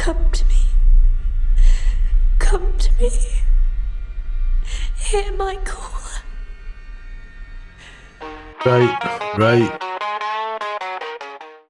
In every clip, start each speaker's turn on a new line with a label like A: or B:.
A: Come to me. Come to me. Hear my call.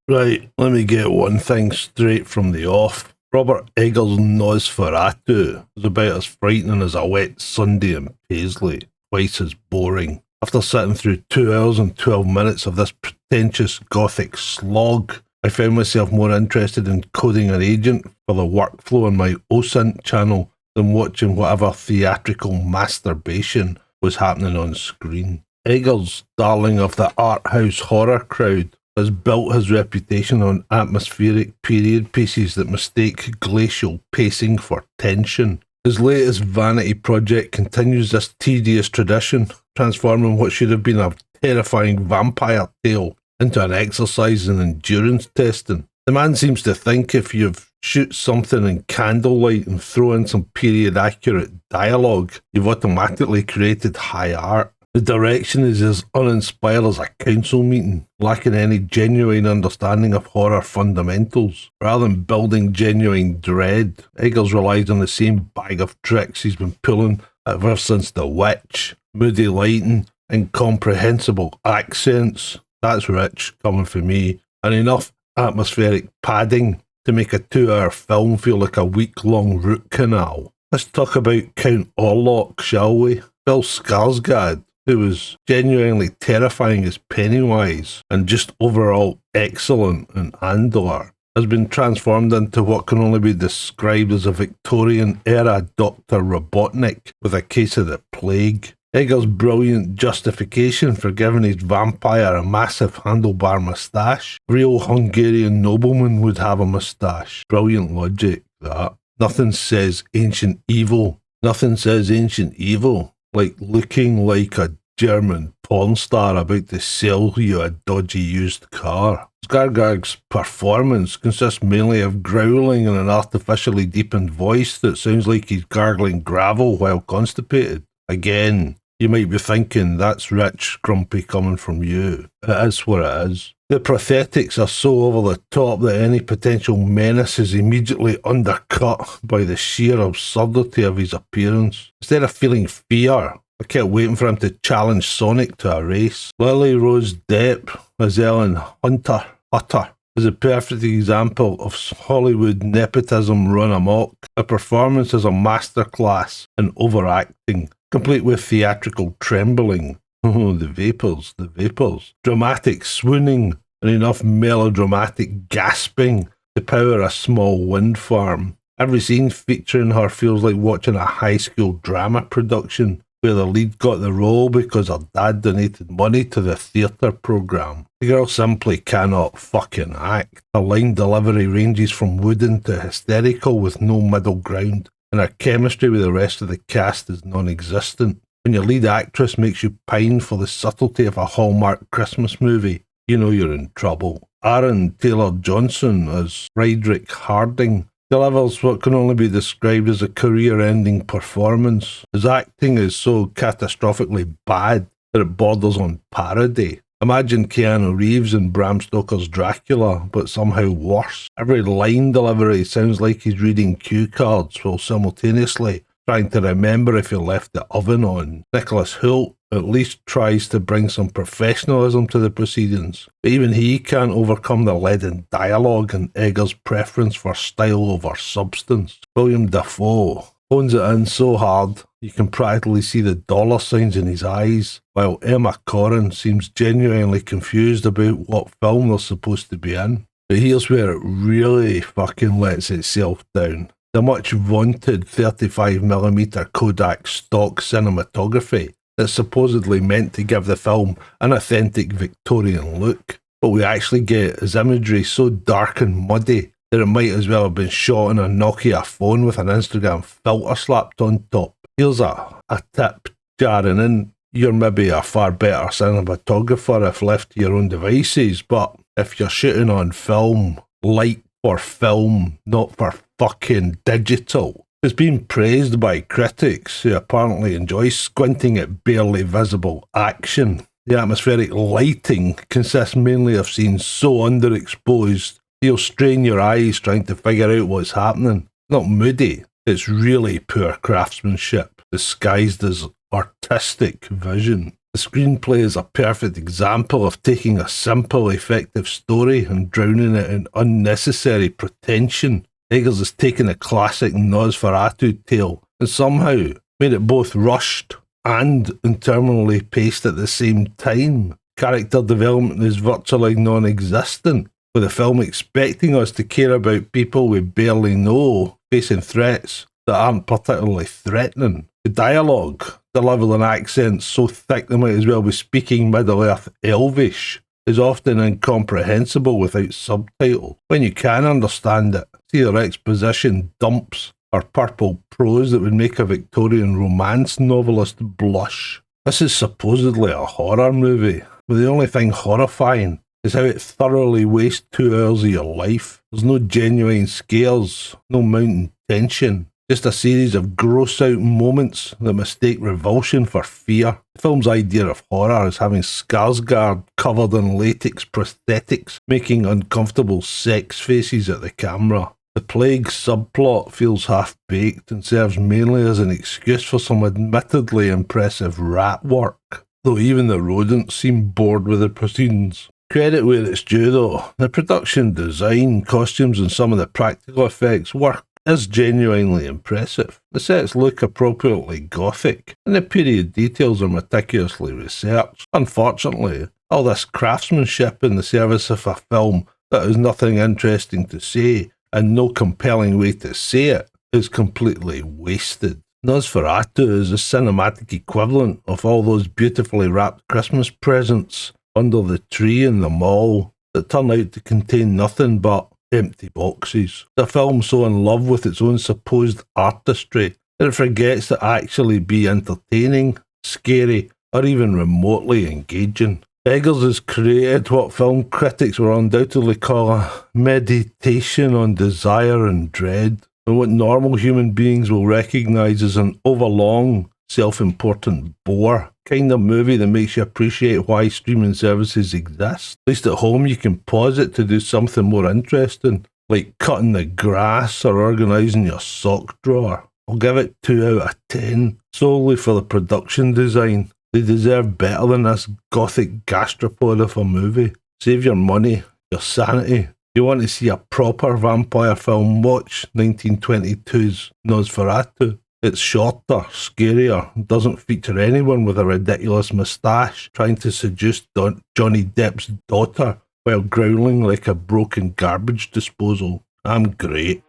B: Right, let me get one thing straight from the off. Robert Eggers' Nosferatu is about as frightening as a wet Sunday in Paisley, twice as boring. After sitting through 2 hours and 12 minutes of this pretentious Gothic slog, I found myself more interested in coding an agent for the workflow on my OSINT channel than watching whatever theatrical masturbation was happening on screen. Eggers, darling of the art house horror crowd, has built his reputation on atmospheric period pieces that mistake glacial pacing for tension. His latest vanity project continues this tedious tradition, transforming what should have been a terrifying vampire tale into an exercise in endurance testing. The man seems to think if you shoot something in candlelight and throw in some period-accurate dialogue, you've automatically created high art. The direction is as uninspired as a council meeting, lacking any genuine understanding of horror fundamentals. Rather than building genuine dread, Eggers relies on the same bag of tricks he's been pulling ever since The Witch. Moody lighting, incomprehensible accents. That's rich, coming from me. And enough atmospheric padding to make a 2-hour film feel like a week-long root canal. Let's talk about Count Orlok, shall we? Bill Skarsgård, who was genuinely terrifying as Pennywise and just overall excellent in Andor, has been transformed into what can only be described as a Victorian-era Dr. Robotnik with a case of the plague. Eggers' brilliant justification for giving his vampire a massive handlebar moustache. Real Hungarian noblemen would have a moustache. Brilliant logic, that. Nothing says ancient evil like looking like a German porn star about to sell you a dodgy used car. Skarsgård's performance consists mainly of growling in an artificially deepened voice that sounds like he's gargling gravel while constipated. Again, you might be thinking, that's rich, Grumpy, coming from you. It is what it is. The prosthetics are so over the top that any potential menace is immediately undercut by the sheer absurdity of his appearance. Instead of feeling fear, I kept waiting for him to challenge Sonic to a race. Lily-Rose Depp as Ellen Hutter is a perfect example of Hollywood nepotism run amok. Her performance is a masterclass in overacting, complete with theatrical trembling. Oh, the vapours. Dramatic swooning and enough melodramatic gasping to power a small wind farm. Every scene featuring her feels like watching a high school drama production where the lead got the role because her dad donated money to the theatre programme. The girl simply cannot fucking act. Her line delivery ranges from wooden to hysterical with no middle ground, and her chemistry with the rest of the cast is non-existent. When your lead actress makes you pine for the subtlety of a Hallmark Christmas movie, you know you're in trouble. Aaron Taylor-Johnson as Friedrich Harding delivers what can only be described as a career-ending performance. His acting is so catastrophically bad that it borders on parody. Imagine Keanu Reeves in Bram Stoker's Dracula, but somehow worse. Every line delivery sounds like he's reading cue cards while simultaneously trying to remember if you left the oven on. Nicholas Hoult at least tries to bring some professionalism to the proceedings, but even he can't overcome the leaden dialogue and Eggers' preference for style over substance. William Dafoe owns it in so hard you can practically see the dollar signs in his eyes, while Emma Corrin seems genuinely confused about what film they're supposed to be in. But here's where it really fucking lets itself down. The much vaunted 35mm Kodak stock cinematography that's supposedly meant to give the film an authentic Victorian look, but we actually get is imagery so dark and muddy that it might as well have been shot on a Nokia phone with an Instagram filter slapped on top. Here's a tip, jarring in. You're maybe a far better cinematographer if left to your own devices, but if you're shooting on film, light for film, not for fucking digital. It's been praised by critics who apparently enjoy squinting at barely visible action. The atmospheric lighting consists mainly of scenes so underexposed You'll strain your eyes trying to figure out what's happening. Not moody, it's really poor craftsmanship, disguised as artistic vision. The screenplay is a perfect example of taking a simple, effective story and drowning it in unnecessary pretension. Eggers has taken a classic Nosferatu tale and somehow made it both rushed and interminably paced at the same time. Character development is virtually non-existent, with the film expecting us to care about people we barely know facing threats that aren't particularly threatening. The dialogue, delivered in accents so thick they might as well be speaking Middle-earth Elvish, is often incomprehensible without subtitles. When you can understand it, see their exposition dumps or purple prose that would make a Victorian romance novelist blush. This is supposedly a horror movie, but the only thing horrifying is how it thoroughly wastes 2 hours of your life. There's no genuine scares, no mounting tension, just a series of gross-out moments that mistake revulsion for fear. The film's idea of horror is having Skarsgard covered in latex prosthetics, making uncomfortable sex faces at the camera. The plague subplot feels half-baked and serves mainly as an excuse for some admittedly impressive rat work, though even the rodents seem bored with the proceedings. Credit where it's due though, the production design, costumes and some of the practical effects work is genuinely impressive. The sets look appropriately Gothic, and the period details are meticulously researched. Unfortunately, all this craftsmanship in the service of a film that has nothing interesting to say and no compelling way to say it is completely wasted. Nosferatu is the cinematic equivalent of all those beautifully wrapped Christmas presents under the tree in the mall that turn out to contain nothing but empty boxes. The film so in love with its own supposed artistry that it forgets to actually be entertaining, scary, or even remotely engaging. Eggers has created what film critics will undoubtedly call a meditation on desire and dread, and what normal human beings will recognise as an overlong, self-important bore. Kind of movie that makes you appreciate why streaming services exist. At least at home you can pause it to do something more interesting, like cutting the grass or organising your sock drawer. I'll give it 2 out of 10, solely for the production design. They deserve better than this gothic gastropod of a movie. Save your money, your sanity. If you want to see a proper vampire film, watch 1922's Nosferatu. It's shorter, scarier, doesn't feature anyone with a ridiculous moustache trying to seduce Johnny Depp's daughter while growling like a broken garbage disposal. I'm great.